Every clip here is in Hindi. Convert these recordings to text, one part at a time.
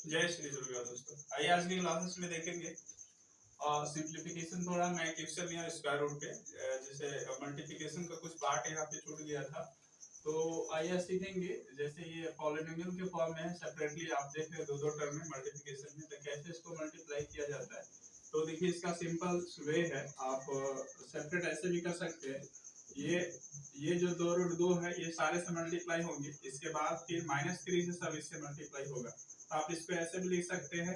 जय श्री दुर्गा दोस्तों। आइए आज की क्लासेस में देखेंगे सिंप्लीफिकेशन। थोड़ा मैं क्वेश्चन या स्क्वायर रूट पे जैसे मल्टीप्लिकेशन का कुछ पार्ट यहाँ पे छूट गया था, तो आइए सीखेंगे। जैसे ये पॉलिनोमियल के फॉर्म में है, सेपरेटली आप देख रहे हैं दो दो टर्म में मल्टीप्लिकेशन में, तो कैसे इसको मल्टीप्लाई किया जाता है। तो देखिए इसका सिंपल वे है, आप सेपरेट ऐसे भी कर सकते हैं। ये जो दो रूट दो है ये सारे से मल्टीप्लाई होंगे, इसके बाद फिर -3 से सब इससे मल्टीप्लाई होगा। तो आप इसको ऐसे भी लिख सकते हैं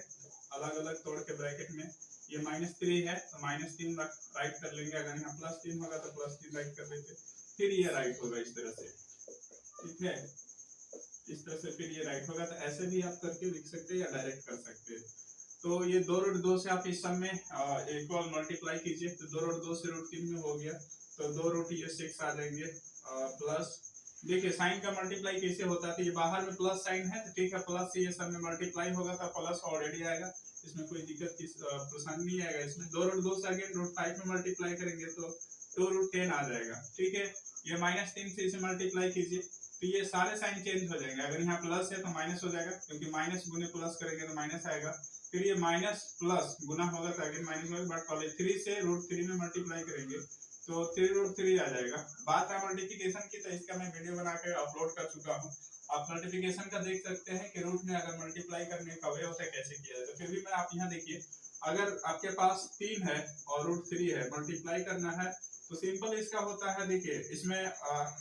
अलग अलग तोड़ के ब्रैकेट में। ये -3 है तो -3 राइट कर लेंगे, अगर यहाँ +3 होगा तो +3 राइट कर लेंगे, फिर ये राइट होगा इस तरह से। ठीक है, इस तरह से फिर ये राइट होगा। तो ऐसे भी आप करके लिख सकते हैं या डायरेक्ट कर सकते हैं। तो ये दो रूट दो से आप इस सब में इक्वल मल्टीप्लाई कीजिए, तो दो रूट दो से √3 में हो गया, तो दो रूट ये 6 आ जाएंगे प्लस। देखिए साइन का मल्टीप्लाई कैसे होता है, तो ये बाहर में प्लस साइन है तो ठीक है, प्लस से ये सब में मल्टीप्लाई होगा तो प्लस ऑलरेडी आएगा, इसमें कोई दिक्कत की परेशानी नहीं आएगा। इसमें दो रूट दो से अगेन √5 में मल्टीप्लाई करेंगे तो 2√10 आ जाएगा। ठीक है, ये -3 से इसे मल्टीप्लाई कीजिए तो ये सारे साइन चेंज हो जाएंगे। अगर यहाँ प्लस है तो माइनस हो जाएगा, क्योंकि माइनस गुने प्लस करेंगे तो माइनस आएगा। फिर ये माइनस प्लस गुना होगा तो अगेन माइनस होगा, बट पहले 3 से √3 में मल्टीप्लाई करेंगे तो 3√3 आ जाएगा। बात है मल्टीप्लिकेशन की, तो इसका मैं वीडियो बना के अपलोड कर चुका हूँ, आप मल्टीप्लिकेशन का देख सकते हैं कि रूट में अगर मल्टीप्लाई करने का वे होता है कैसे किया जाए। तो फिर भी मैं आप यहाँ देखिए, अगर आपके पास 3 है और √3 है, मल्टीप्लाई करना है तो सिंपल इसका होता है। देखिए इसमें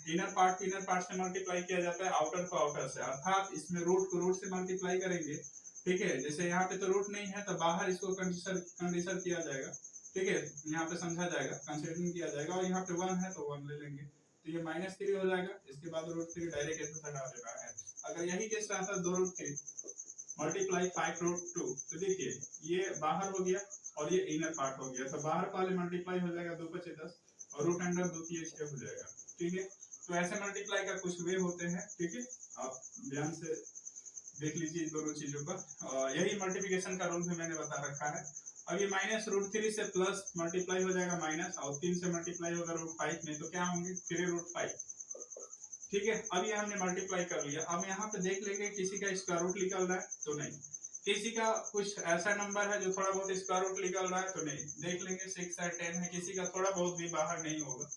इनर पार्ट से मल्टीप्लाई किया जाता है, आउटर को आउटर से, अर्थात इसमें रूट को रूट से मल्टीप्लाई करेंगे। ठीक है, जैसे यहाँ पे तो रूट नहीं है तो बाहर इसको कंडीशन किया जाएगा। ठीक है, यहाँ पे समझा जाएगा, कंसीडरिंग किया जाएगा, और यहाँ पे 1 है तो 1 ले लेंगे, तो ये -3 हो जाएगा। इसके बाद √3 डायरेक्ट ऐसे हटा देना है। अगर यही केस रहता है 2√3 मल्टीप्लाई 5√2, तो देखिए ये बाहर हो गया और ये इनर पार्ट हो गया, तो बाहर वाले मल्टीप्लाई हो जाएगा 2 5 10 और रूट अंडर 2 3 6 हो जाएगा। ठीक है, तो ऐसे मल्टीप्लाई का कुछ वे होते हैं। ठीक है, आप ध्यान से देख लीजिए इन दोनों चीजों का। यही मल्टीप्लिकेशन का रूल भी मैंने बता रखा है। अब ये -√3 से प्लस मल्टीप्लाई हो जाएगा माइनस, और 3 से मल्टीप्लाई होगा √5 में, तो क्या होंगे 3√5। ठीक है, अब ये हमने मल्टीप्लाई कर लिया। अब यहाँ पे देख लेंगे किसी का स्क्वायर रूट निकल रहा है तो नहीं, किसी का कुछ ऐसा नंबर है जो थोड़ा बहुत स्क्वायर रूट निकल रहा है तो नहीं, देख लेंगे 6 है 10 है, किसी का थोड़ा बहुत भी बाहर नहीं होगा।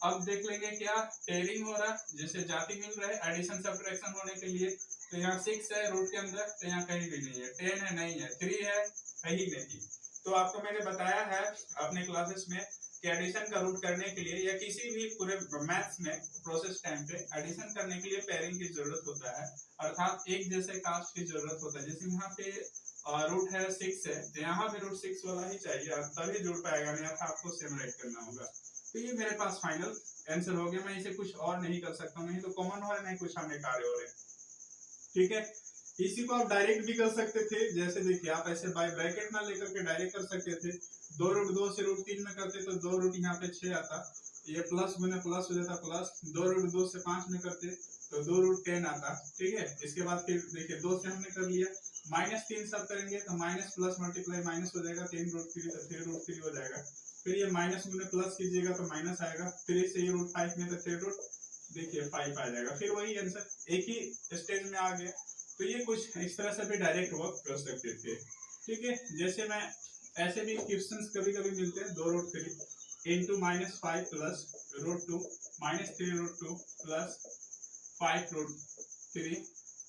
अब देख लेंगे क्या पेयरिंग हो रहा है, जैसे जाति मिल रहा है एडिशन सब्ट्रैक्शन होने के लिए, तो यहाँ 6 है रूट के अंदर तो यहाँ कहीं भी नहीं है, 10 है नहीं है, 3 है कहीं नहीं। तो आपको मैंने बताया है अपने क्लासेस में कि एडिशन का रूट करने के लिए या किसी भी पूरे मैथ्स में प्रोसेस टाइम पे एडिशन करने के लिए पेयरिंग की जरूरत होता है, अर्थात एक जैसे कास्ट की जरूरत होता है। जैसे यहाँ पे रूट है 6 है तो यहाँ भी √6 वाला ही चाहिए, तभी जुड़ पाएगा, नहीं तो आपको सेम राइट करना होगा। तो ये मेरे पास फाइनल आंसर हो गया, मैं इसे कुछ और नहीं कर सकता हूँ, नहीं तो कॉमन हो रहा है नहीं कुछ हमने कार्य हो रहे। ठीक है, इसी को आप डायरेक्ट भी कर सकते थे, जैसे देखिए आप ऐसे बाय ब्रैकेट ना लेकर के डायरेक्ट कर सकते थे। 2√2 से √3 में करते तो 2 रूट यहाँ पे 6 आता, ये प्लस गुने प्लस हो जाता प्लस, 2√2 से 5 में करते तो 2√10 आता। ठीक है, इसके बाद फिर देखिए 2 से हमने कर लिया, -3 सब करेंगे तो माइनस प्लस मल्टीप्लाई माइनस हो जाएगा, 3√3 तो 3√3 हो जाएगा। फिर ये माइनस गुने प्लस कीजिएगा तो माइनस आएगा, 3 से ये √5 में तो 3√5 आ जाएगा। फिर वही आंसर एक ही स्टेज में आ गया। तो ये कुछ इस तरह से भी डायरेक्ट वर्क कर सकते थे। ठीक है, जैसे मैं ऐसे भी क्वेश्चंस कभी कभी मिलते हैं, 2√3 इंटू -5 प्लस √2 -3√2 प्लस 5√3।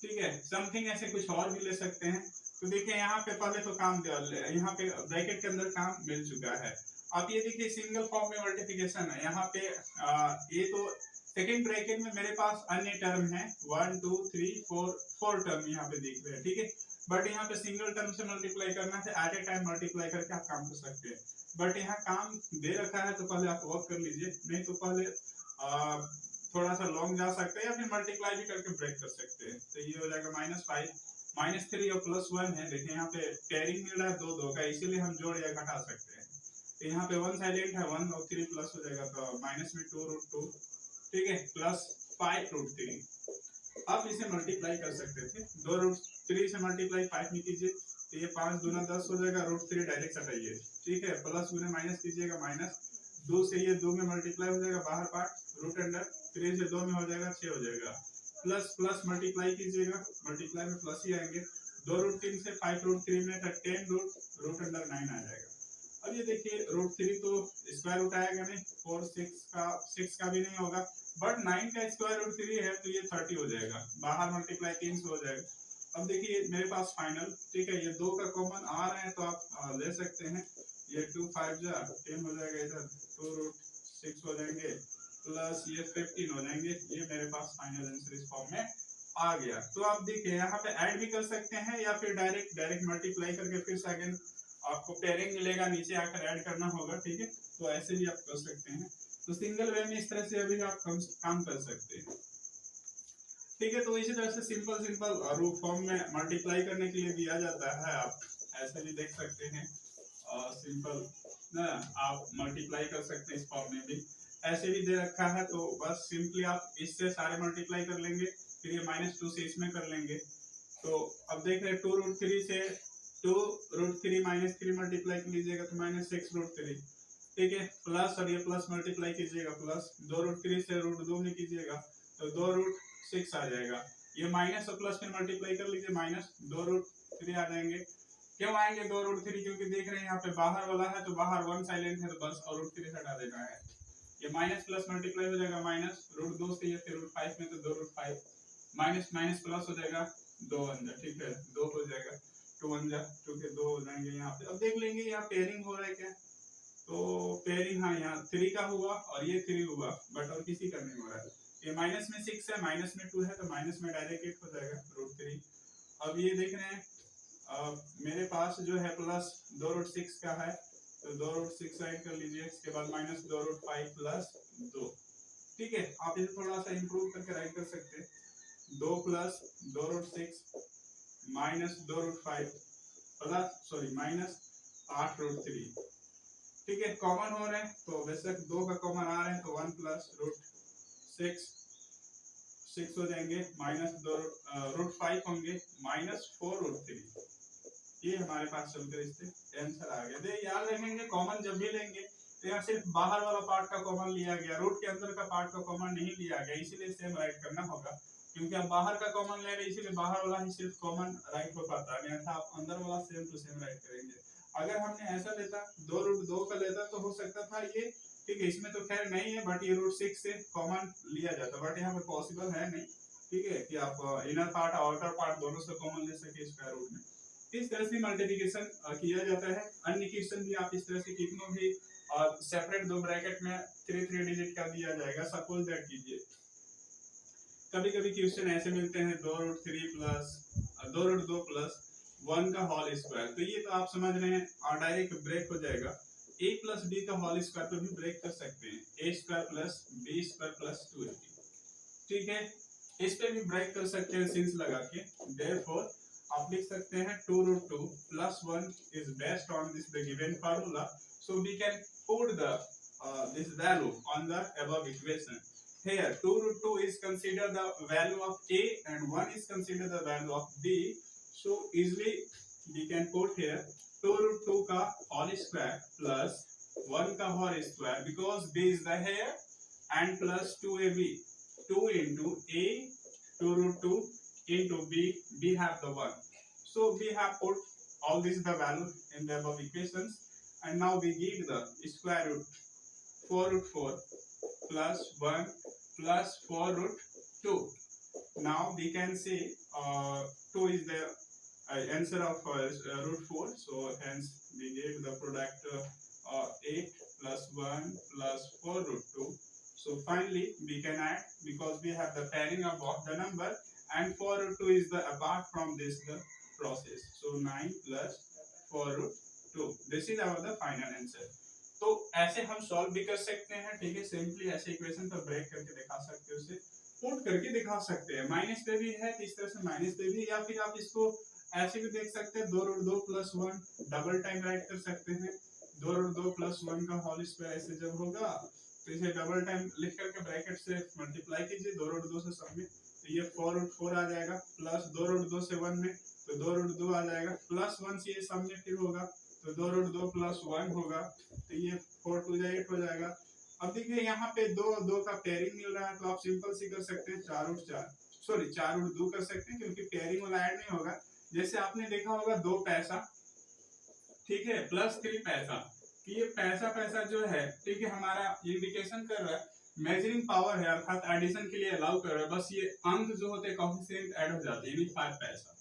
ठीक है, समथिंग ऐसे कुछ और भी ले सकते हैं। तो देखिए यहाँ पे पहले तो काम यहाँ पे ब्रैकेट के अंदर काम मिल चुका है। अब ये देखिए सिंगल फॉर्म में मल्टीप्लिकेशन है, यहाँ पे ये तो सेकेंड ब्रैकेट में मेरे पास अन्य टर्म है 1 2 3 4 टर्म यहाँ पे दिख रहे हैं। ठीक है, बट यहाँ पे सिंगल टर्म से मल्टीप्लाई करना है, एट ए टाइम मल्टीप्लाई करके आप काम कर सकते हैं, बट यहाँ काम दे रखा है तो पहले आप वर्क कर लीजिए, नहीं तो पहले थोड़ा सा लॉन्ग जा सकते हैं या फिर मल्टीप्लाई भी करके ब्रेक कर सकते हैं। तो ये हो जाएगा -5 -3 और +1 है। देखिए यहाँ पे कैरिंग मिल रहा है 2 2 का, इसीलिए हम जोड़ या घटा सकते हैं। तो यहाँ पे 1 साइलेंट है, 1 और 3 प्लस हो जाएगा तो माइनस में 2√2। ठीक है, प्लस 5√3। अब इसे मल्टीप्लाई कर सकते थे, 2√3 से मल्टीप्लाई 5 में कीजिए तो ये 5 दूना 10 हो जाएगा, √3 डायरेक्ट हटाइए। ठीक है, प्लस गुने माइनस कीजिएगा, माइनस 2 से ये 2 में मल्टीप्लाई हो जाएगा, बाहर पार्ट रूट अंडर 3 से 2 में हो जाएगा 6 हो जाएगा, प्लस प्लस मल्टीप्लाई कीजिएगा, मल्टीप्लाई में प्लस ही आएंगे, 2 रूट 3 से 5 रूट 3 में 10 रूट अंडर 9 आ जाएगा। अब ये देखिए रूट 3 तो स्क्वायर रूट आएगा नहीं, 4 6 का भी नहीं होगा, बट 9 का स्क्वायर रूट 3 है तो ये 30 हो जाएगा, बाहर मल्टीप्लाई 3 से हो जाएगा। अब देखिए मेरे पास फाइनल, ठीक है, ये 2 का कॉमन आ रहा है तो आप ले सकते हैं, ये 2 5 जा 10 हो जाएगा, इधर 2 रूट 6 हो जाएंगे प्लस ये 15 हो जाएंगे। ये मेरे पास फाइनल आंसर इस फॉर्म में आ गया। तो आप देखिए यहाँ पे ऐड भी कर सकते हैं या फिर डायरेक्ट मल्टीप्लाई करके फिर से अगेन आपको पेयरिंग मिलेगा, नीचे आकर ऐड करना होगा, ठीक है, तो ऐसे भी आप कर सकते हैं। तो सिंगल वे में इस तरह से अभी आप काम कर सकते हैं, ठीक है। तो इसी तरह से सिंपल रूट फॉर्म में मल्टीप्लाई करने के लिए दिया जाता है, आप ऐसे भी देख सकते हैं, सिंपल ना आप मल्टीप्लाई कर सकते हैं, इस फॉर्म में भी ऐसे भी दे रखा है, तो बस सिंपली आप इससे सारे मल्टीप्लाई कर लेंगे, फिर ये -2 से इसमें कर लेंगे। तो अब देख रहे हैं 2 रूट 3 से 2 रूट 3 -3 मल्टीप्लाई कर लीजिएगा तो -6 रूट 3, ठीक है, प्लस और ये प्लस मल्टीप्लाई कीजिएगा प्लस 2 रूट 3 से रूट 2 में कीजिएगा तो 2 रूट 6 आ जाएगा। ये माइनस और प्लस में मल्टीप्लाई कर लीजिए, -2 रूट 3 आ जाएंगे। क्यों आएंगे 2 रूट 3? क्योंकि देख रहे हैं यहाँ पे बाहर वाला है तो बाहर 1 साइलेंट है, तो बस और रूट 3 हटा देना है। ये माइनस प्लस मल्टीप्लाई हो जाएगा, माइनस रूट 2 से ये फिर रूट 5 में तो 2 रूट 5 माइनस माइनस प्लस हो जाएगा, 2 1 जा, ठीक है, 2 हो जाएगा, 2 1 जा, 2 के 2 हो जाएंगे यहाँ पे। अब देख लेंगे यहाँ पेयरिंग हो रहा है क्या, तो पेयरिंग हाँ यहाँ 3 का हुआ और ये 3 हुआ, बट और किसी का नहीं हो रहा है। ये माइनस में 6 है, माइनस में 2 है, तो माइनस में डायरेक्ट 8 हो जाएगा रूट 3। अब ये देख रहे हैं मेरे पास जो है प्लस 2 रूट 6 का है, तो 2 रूट 6 ऐड कर लीजिए, इसके बाद -2 रूट 5 प्लस 2, ठीक है। आप इसे थोड़ा सा इंप्रूव करके राइट कर सकते हैं, 2 plus 2 root 6 -2 root 5 plus -8 root 3, ठीक है। कॉमन हो रहे हैं तो बेशक 2 का कॉमन आ रहे हैं तो 1 प्लस रूट 6 हो जाएंगे, -2 रूट 5 होंगे, -4 रूट 3। ये हमारे पास चलकर इससे आंसर आ गया। देखिए याद रखेंगे कॉमन जब भी लेंगे तो यहाँ सिर्फ बाहर वाला पार्ट का कॉमन लिया गया, रूट के अंदर का पार्ट का कॉमन नहीं लिया गया, इसीलिए सेम राइट करना होगा, क्योंकि आप बाहर का कॉमन ले रहे हैं इसीलिए बाहर वाला ही सिर्फ कॉमन राइट हो पाता है, अन्यथा आप अंदर वाला सेम टू सेम राइट करेंगे। अगर हमने ऐसा लेता 2 रूट 2 का लेता तो हो सकता था ये, ठीक है, इसमें तो खैर नहीं है, बट ये रूट 6 से कॉमन लिया जाता, बट यहाँ पे पॉसिबल है नहीं, ठीक है, कि आप इनर पार्ट और आउटर पार्ट दोनों से कॉमन ले सके स्क्वायर रूट में। इस तरह से मल्टीप्लिकेशन किया जाता है। अन्य क्वेश्चन भी आप इस तरह से कितनों भी सेपरेट 2 ब्रैकेट में 3 डिजिट का दिया जाएगा, सपोज दैट कीजिए कभी कभी क्वेश्चन ऐसे मिलते हैं 2 रूट 3 प्लस 2 रूट 2 प्लस 1 का होल स्क्वायर, तो ये तो आप समझ रहे हैं और डायरेक्ट ब्रेक हो जाएगा, a प्लस b का होल स्क्वायर पे भी ब्रेक कर सकते हैं, a square plus b square plus 2ab, ठीक है, इस पे भी ब्रेक कर सकते हैं सिंस लगा के। देयरफॉर आप लिख सकते हैं 2 root 2 plus 1 is based on this the given formula, so we can put the this value on the above equation. Here 2 root 2 is considered the value of a and 1 is considered the value of b, so easily we can put here 2 root 2 का whole square plus 1 का whole square, because b is the here and plus 2ab, 2 into a 2 root 2 into b have the 1, so we have put all this the value in the above equations, and now we give the square root 4 root 4 plus 1 plus 4 root 2. Now we can say 2 is the answer of root 4, so hence we gave the product 8 plus 1 plus 4 root 2. So finally we can add, because we have the pairing of both the number, and 4 root 2 is the apart from this the process, so 9 plus 4 root 2. This is our the final answer. तो ऐसे हम सॉल्व भी कर सकते हैं, ठीक है, सिंपली ऐसे इक्वेशन पर ब्रेक करके दिखा सकते हैं, उसे पुट करके दिखा सकते हैं, माइनस पे भी है तो इस तरह से माइनस पे भी, या फिर आप इसको ऐसे भी देख सकते हैं 2 root 2 plus 1 double time write कर सकते हैं, 2 रूट 2 प्लस 1 का होल स्क्वायर ऐसे जब होगा तो इसे डबल टाइम लिख करके ब्रैकेट से मल्टीप्लाई कीजिए 2 रूट 2 से सब में, तो ये 4 रूट 4 आ जाएगा, प्लस 2 रूट 2 से 1 में तो 2 रूट 2 आ जाएगा, प्लस 1 से ये सब में फिर होगा तो 2 रूट 2 प्लस 1 होगा, तो ये 4 2 8 हो जाएगा। अब देखिए यहाँ पे 2 2 का पेयरिंग मिल रहा है, तो आप सिंपल सी कर सकते हैं 4 रूट 2 कर सकते हैं, क्योंकि पेयरिंग वाला ऐड नहीं होगा, जैसे आपने देखा होगा 2 पैसा, ठीक है, प्लस 3 पैसा, कि ये पैसा पैसा जो है, ठीक है, हमारा इंडिकेशन कर रहा है, मेजरिंग पावर है, अर्थात एडिशन के लिए अलाउ कर रहा है, बस ये अंक जो होते हैं कोएफिशिएंट ऐड हो जाते हैं, यानी 5 पैसा।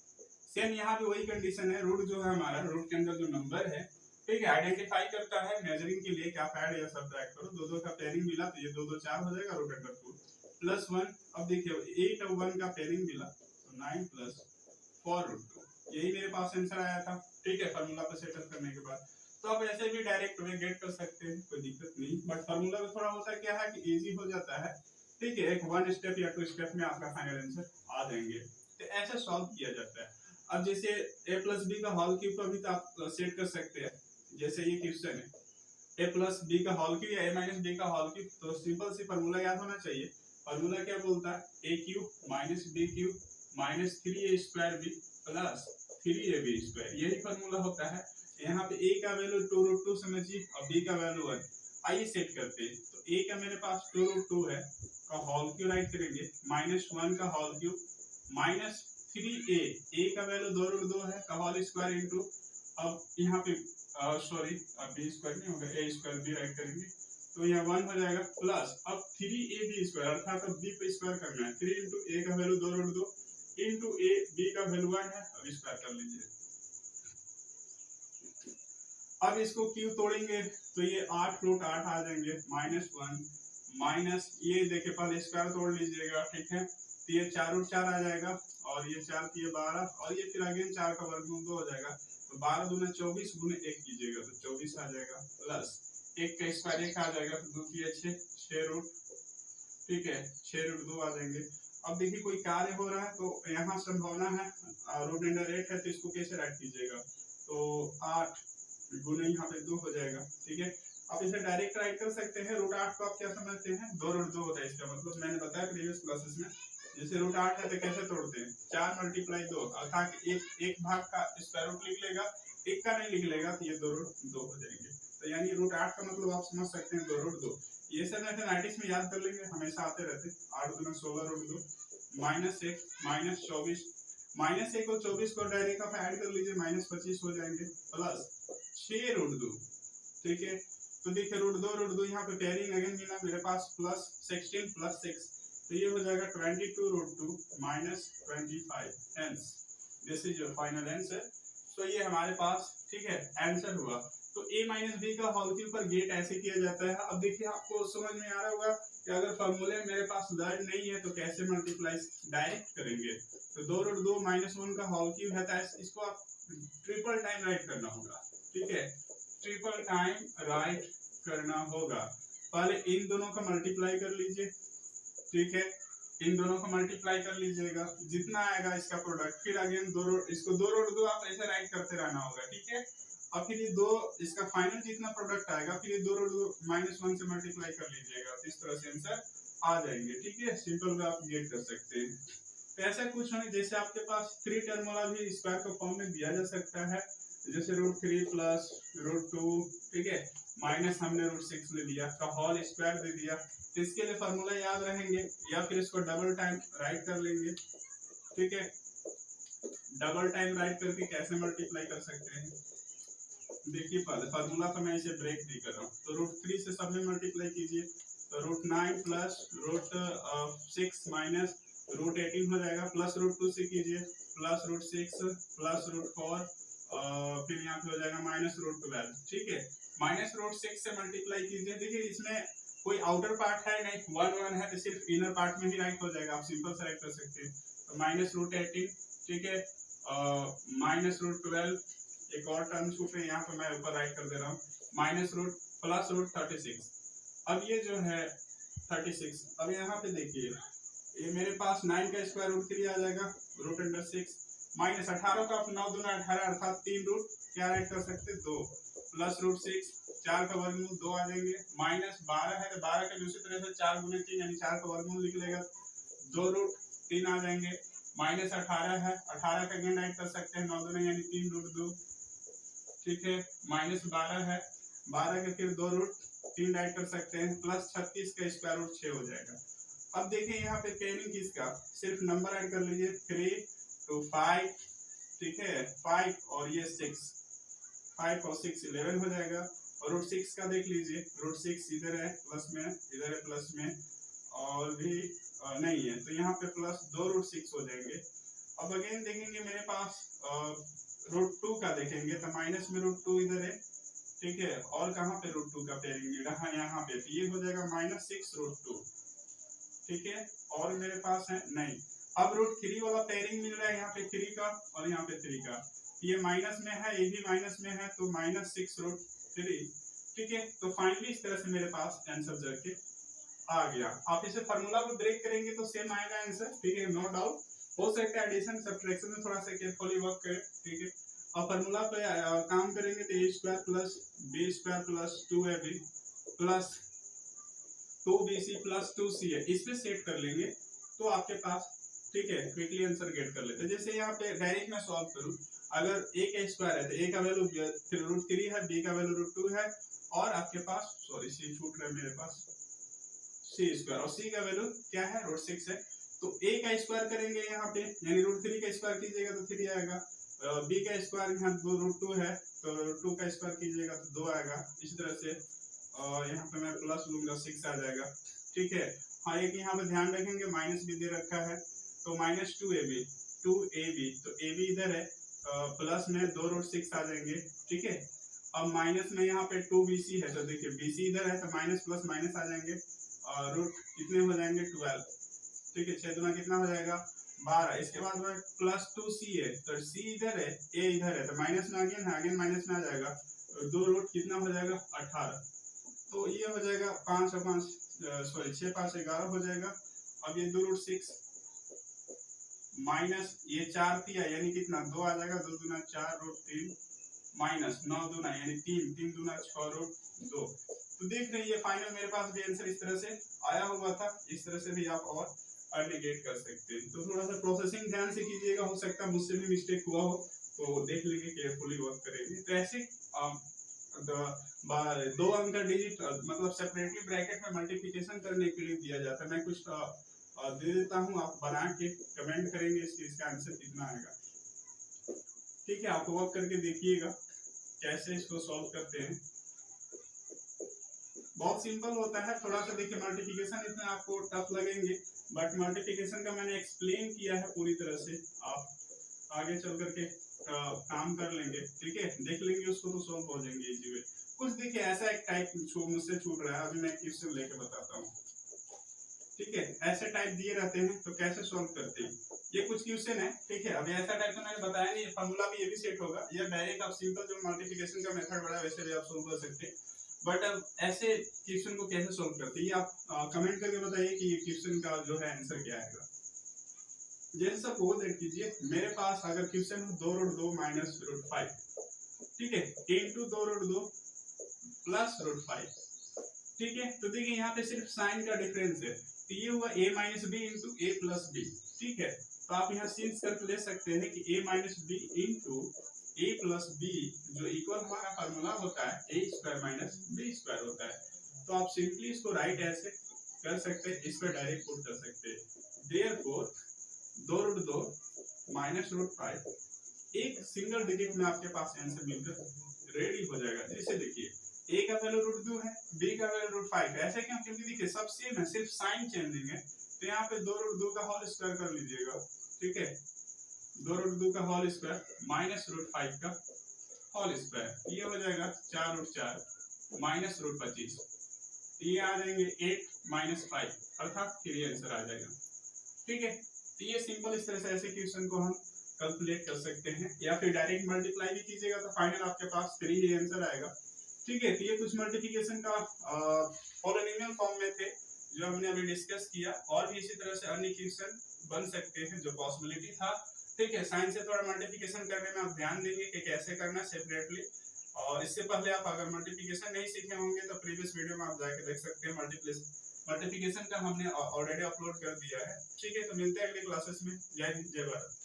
सेम यहाँ पे वही कंडीशन है, रूट जो है हमारा, रूट के अंदर जो नंबर है, ठीक है, आइडेंटिफाई करता है मेजरिंग के लिए, क्या ऐड या सब्ट्रैक्ट करो, दो दो का पेयरिंग मिला तो ये 2 2 4 हो जाएगा, रूट अंडर 2 प्लस 1। अब देखिए 8 और 1 का पेयरिंग मिला तो 9 प्लस 4 रूट 2, यही मेरे पास आंसर आया था, ठीक है, फार्मूला पे सेटअप करने के बाद। तो आप ऐसे भी डायरेक्ट वे गेट कर सकते हैं, कोई दिक्कत नहीं, बट फार्मूला में थोड़ा होता क्या है कि इजी हो जाता है, ठीक है, एक 1 स्टेप या 2 स्टेप में आपका फाइनल आंसर आ जाएंगे, तो ऐसे सॉल्व किया जाता है। अब जैसे a प्लस बी का होल क्यूब का भी तो आप सेट कर सकते हैं, जैसे ये क्वेश्चन है a प्लस बी का होल क्यूब या a माइनस बी का होल क्यूब, तो सिंपल सी फार्मूला याद होना चाहिए। फार्मूला क्या बोलता है, a cube minus b cube minus 3a square b plus 3ab square, यही फार्मूला होता है। यहाँ पे a का वैल्यू 2 रूट 2 समझिए और b का वैल्यू 1, आइए सेट करते हैं। तो a का मेरे पास 2 रूट 2 है का होल क्यूब राइट करेंगे, माइनस 1 का whole cube minus 3a, a का वैल्यू 2 रूट 2 है का होल स्क्वायर इनटू, अब यहाँ पे सॉरी b स्क्वायर नहीं होगा, a स्क्वायर b राइट करेंगे तो यह 1 हो जाएगा, प्लस अब 3ab स्क्वायर, अर्थात अब b पे स्क्वायर करना है, 3 इंटू a का value 2 root 2 into a, b का वैल्यू 1 है, अब स्क्वायर कर लीजिए। अब इसको क्यों तोड़ेंगे तो ये 8 रूट 8 आ जाएंगे, माइनस 1 माइनस ये देखिए पहले स्क्वायर तोड़ लीजिएगा, ठीक है, तो ये 4 रूट 4 आ जाएगा और ये 4 की 12 और ये फिर अगेन 4 का वर्गमूल 2 हो जाएगा, तो 12 दूना 24 गुने 1 कीजिएगा तो 24 आ जाएगा, प्लस 1 का स्क्वायर 1 आ जाएगा तो 2 की 6 रूट, ठीक है, 6 रूट 2 आ जाएंगे। अब देखिए कोई कार्य हो रहा है तो यहाँ संभावना है रूट अंडर 8 है, तो इसको कैसे राइट कीजिएगा, तो 8 गुने यहाँ पे 2 हो जाएगा, ठीक है। आप इसे डायरेक्ट राइट कर सकते हैं, रूट 8 को आप क्या समझते हैं, 2 रूट 2 होता है, इसका मतलब मैंने बताया प्रीवियस क्लासेस में, जैसे रूट 8 है तो कैसे तोड़ते हैं, 4 मल्टीप्लाई 2, अर्थात एक भाग का स्क्वायर रूट लिख लेगा, एक का नहीं लिख लेगा तो ये 2 रूट 2 हो जाएंगे, तो यानी रूट 8 का मतलब आप समझ सकते हैं 2 रूट 2। ये सब मैथमेटिक्स में याद कर लेंगे, हमेशा आते रहते, 8 गुना 16 रूट 2 माइनस 1 माइनस 24, माइनस 1 और 24 को डायरेक्ट आप ऐड कर लीजिए, माइनस 25 हो जाएंगे, प्लस 6 रूट 2, ठीक है, तो देखिए रूट 2 यहाँ पे पेयरिंग अगेन मिला मेरे पास, प्लस 16 प्लस 6, तो ये हो जाएगा 22 root 2 minus 25, hence this is your final answer. तो ये हमारे पास, ठीक है, आंसर हुआ। तो a माइनस बी का होल क्यूब पर गेट ऐसे किया जाता है। अब देखिए आपको समझ में आ रहा होगा कि अगर फॉर्मूले मेरे पास लर्न नहीं है तो कैसे मल्टीप्लाई डायरेक्ट करेंगे, तो 2 रूट 2 माइनस 1 का होल क्यूब है, तो इसको आप ट्रिपल टाइम राइट करना होगा, ठीक है, ट्रिपल टाइम राइट करना होगा। पहले इन दोनों का मल्टीप्लाई कर लीजिए, ठीक है, इन दोनों को मल्टीप्लाई कर लीजिएगा, जितना आएगा इसका प्रोडक्ट, फिर अगेन इसको 2 रूट 2 आप ऐसे राइट करते रहना होगा, ठीक है, और फिर ये 2 इसका फाइनल जितना प्रोडक्ट आएगा, फिर ये 2 रूट 2 माइनस 1 से मल्टीप्लाई कर लीजिएगा, तो इस तरह से आंसर आ जाएंगे, ठीक है, सिंपल वे आप गेट कर सकते हैं। तो ऐसा कुछ नहीं, जैसे आपके पास 3 टर्म वाला भी स्क्वायर का फॉर्म में दिया जा सकता है, जैसे रूट 3 प्लस रूट 2, ठीक है, माइनस हमने रूट 6 ले लिया का होल स्क्वायर दे दिया, तो इसके लिए फार्मूला याद रहेंगे, या फिर इसको डबल टाइम राइट कर लेंगे, ठीक है, डबल टाइम राइट करके कैसे मल्टीप्लाई कर सकते हैं, देखिए पहले फार्मूला तो मैं इसे ब्रेक नहीं कर रहा हूँ, तो रूट 3 से सब में मल्टीप्लाई कीजिए, तो root 9 plus root 6 minus root 18 हो जाएगा, प्लस रूट 2 से कीजिए, प्लस रूट 6 प्लस रूट 4 फिर यहाँ पे हो जाएगा माइनस रूट 12, ठीक है, माइनस रूट 6 से मल्टीप्लाई कीजिए, देखिए इसमें कोई आउटर पार्ट है नहीं, 1 1 है, तो सिर्फ इनर पार्ट में ही राइट हो जाएगा, आप सिंपल से राइट कर सकते हैं, तो माइनस रूट 18, ठीक है, माइनस रूट 12, एक और टर्म छूटे यहाँ पे मैं ऊपर राइट कर दे रहा हूँ, माइनस रूट प्लस रूट 36, अब ये जो है 36, अब यहाँ पे देखिए ये मेरे पास 9 का स्क्वायर रूट 3 आ जाएगा, रूट अंडर 6 माइनस 18 का 9 दूना 18 अर्थात 3 रूट क्या राइट कर सकते 2, प्लस रूट 6 4 का वर्गमूल 2 आ जाएंगे, माइनस 12 है तो 12 का दूसरी तरह से 4 गुने 3 यानी 4 का वर्गमूल लिख लेगा, 2 रूट 3 आ जाएंगे, माइनस 18 है, 18 का अगेन राइट कर सकते हैं 9 दूना यानी 3 रूट 2, ठीक है, माइनस 12 है, 12 के फिर 2 रूट 3 राइट कर सकते हैं, प्लस 36 का स्क्वायर रूट 6 हो जाएगा। अब देखिए यहाँ पे पेयरिंग किसका, सिर्फ नंबर ऐड कर लीजिए, 3 2 5 ठीक है 5 और ये 6, 5 और 6 11 हो जाएगा। और रूट 6 का देख लीजिए, रूट 6 इधर है प्लस में, इधर है प्लस में, और भी नहीं है, तो यहाँ पे प्लस 2 रूट 6 हो जाएंगे। अब अगेन देखेंगे मेरे पास रूट 2 का देखेंगे तो माइनस में रूट 2 इधर है, ठीक है, और कहाँ पे रूट 2 का पेयरिंग मिल रहा है, यहाँ पे, तो ये हो जाएगा -6 रूट 2, ठीक है। और मेरे पास है नहीं, अब रूट 3 वाला पेयरिंग मिल रहा है यहाँ पे 3 का और यहाँ पे 3 का, ये माइनस में है, ये भी माइनस में है, तो -6 रूट 3, ठीक है। तो फाइनली इस तरह से मेरे पास आंसर जाके आ गया। आप इसे फार्मूला को ब्रेक करेंगे तो सेम आएगा आंसर, ठीक है, नो डाउट। हो सकता है एडिशन सब्ट्रैक्शन में थोड़ा सा केयरफुली वर्क करें, ठीक है। अब फार्मूला पे काम करेंगे तो a square plus b square plus 2ab plus 2bc plus 2ca इस पे सेट कर लेंगे तो आपके पास, ठीक है, क्विकली आंसर गेट कर लेते हैं। जैसे यहाँ पे डायरेक्ट मैं सॉल्व करूँ, अगर a का स्क्वायर है तो a का वैल्यू √3 है, b का वैल्यू √2 है, और आपके पास सॉरी c छूट रहा है मेरे पास, c स्क्वायर, और c का वैल्यू क्या है √6 है, तो a का स्क्वायर करेंगे यहाँ पे, यानी √3 का स्क्वायर कीजिएगा तो 3 आएगा, b का स्क्वायर यहाँ √2 है तो √2 का स्क्वायर कीजिएगा तो 2 आएगा। इसी तरह से यहाँ पे मैं प्लस लूंगा 6 आ जाएगा, ठीक है। हाँ, एक यहाँ पे ध्यान रखेंगे माइनस भी दे रखा है, तो -2ab, 2ab, तो ab इधर है, प्लस में 2 √6 आ जाएंगे, ठीक है। अब माइनस में यहाँ पे 2bc है, तो देखिए bc इधर है तो माइनस प्लस माइनस आ जाएंगे, और रूट कितने हो जाएंगे 12, ठीक है, 6 दूना कितना हो जाएगा 12। इसके बाद में प्लस 2c है, तो c इधर है, a इधर है, तो माइनस में अगेन है, अगेन माइनस में आ जाएगा, तो 2 रूट कितना हो जाएगा 18, तो ये हो जाएगा 5 और 5 सॉरी 6 5 11 हो जाएगा। अब ये 2 √6 माइनस ये 4 थी यानी कितना 2 आ जाएगा, 2 दूना 4 √3 माइनस 9 दूना यानी 3, 3 दूना 6 √2। तो देख रहे हैं फाइनल मेरे पास भी आंसर इस तरह से आया हुआ था। इस तरह से भी आप और अर्निगेट कर सकते हैं। तो थोड़ा सा प्रोसेसिंग ध्यान से कीजिएगा, हो सकता है मुझसे भी मिस्टेक हुआ हो तो देख लेंगे, केयरफुली वर्क करेंगे। तो ऐसे 2 अंक का डिजिट मतलब सेपरेटली ब्रैकेट में मल्टीप्लिकेशन करने के लिए दिया जाता है। मैं कुछ दे देता हूँ, आप बना के कमेंट करेंगे इसका आंसर कितना आएगा, ठीक है। आप वर्क करके देखिएगा कैसे इसको सॉल्व करते हैं। बहुत सिंपल होता है, थोड़ा सा देखिए मल्टीप्लिकेशन इसमें आपको टफ लगेंगे, बट मल्टीप्लिकेशन का मैंने एक्सप्लेन किया है पूरी तरह से, आप आगे चल करके काम कर लेंगे, ठीक है, देख लेंगे उसको तो सॉल्व हो जाएंगे इजी वे। कुछ देखिए ऐसा एक टाइप मुझसे छूट रहा है, अभी मैं क्वेश्चन लेके बताता हूँ, ठीक है। ऐसे टाइप दिए रहते हैं तो कैसे सॉल्व करते हैं, ये कुछ क्वेश्चन है, ठीक है। अभी ऐसा टाइप तो मैंने बताया नहीं, फार्मूला भी ये भी सेट होगा, या डायरेक्ट आप सिंपल जो मल्टीप्लिकेशन का मेथड बड़ा है वैसे भी आप सोल्व कर सकते हैं। बट अब ऐसे क्वेश्चन को कैसे सोल्व करते हैं, ये आप कमेंट करके बताइए कि ये क्वेश्चन का जो है आंसर क्या आएगा। जैसे सपोज देख कीजिए मेरे पास अगर क्वेश्चन हो 2 √2 माइनस √5, ठीक है, इनटू 2 √2 प्लस √5, ठीक है। तो देखिए यहाँ पे सिर्फ साइन का डिफरेंस है, तो ये हुआ a minus b into a plus b, ठीक है। तो आप यहाँ सीन्स करके ले सकते हैं कि a minus b into a plus b जो इक्वल हमारा फार्मूला होता है a square minus b square होता है। तो आप सिंपली इसको राइट ऐसे कर सकते हैं, इस पर डायरेक्ट पुट कर सकते हैं। देयरफॉर 2 √2 माइनस √5 एक सिंगल डिजिट में आपके पास आंसर मिलकर रेडी हो जाएगा। जैसे देखिए a का वैल्यू √2 है, b का वैल्यू √5 है, ऐसे क्यों, क्योंकि देखिए सब सेम है, सिर्फ साइन चेंजिंग है। तो यहाँ पे 2 √2 का होल स्क्वायर कर लीजिएगा, ठीक है, 2 √2 का होल स्क्वायर माइनस √5 का होल स्क्वायर, ये हो जाएगा 4 √4 माइनस √25, ये आ जाएंगे 8 माइनस 5 अर्थात 3 आंसर आ जाएगा, ठीक है। तो ये सिंपल इस तरह से ऐसे क्वेश्चन को हम कैलकुलेट कर सकते हैं, या फिर डायरेक्ट मल्टीप्लाई भी कीजिएगा तो फाइनल आपके पास 3 ही आंसर आएगा, ठीक है। तो ये कुछ मल्टीप्लिकेशन का पॉलिनोमियल फॉर्म में थे जो हमने अभी डिस्कस किया, और भी इसी तरह से अन्य क्वेश्चन बन सकते हैं जो पॉसिबिलिटी था, ठीक है। साइन से थोड़ा मल्टीप्लिकेशन करने में आप ध्यान देंगे कि कैसे करना सेपरेटली, और इससे पहले आप अगर मल्टीप्लिकेशन नहीं सीखे होंगे तो प्रीवियस वीडियो में आप जाके देख सकते हैं, मल्टीप्लिकेशन का हमने ऑलरेडी अपलोड कर दिया है, ठीक है। तो मिलते हैं अगले क्लासेस में। जय हिंद, जय भारत।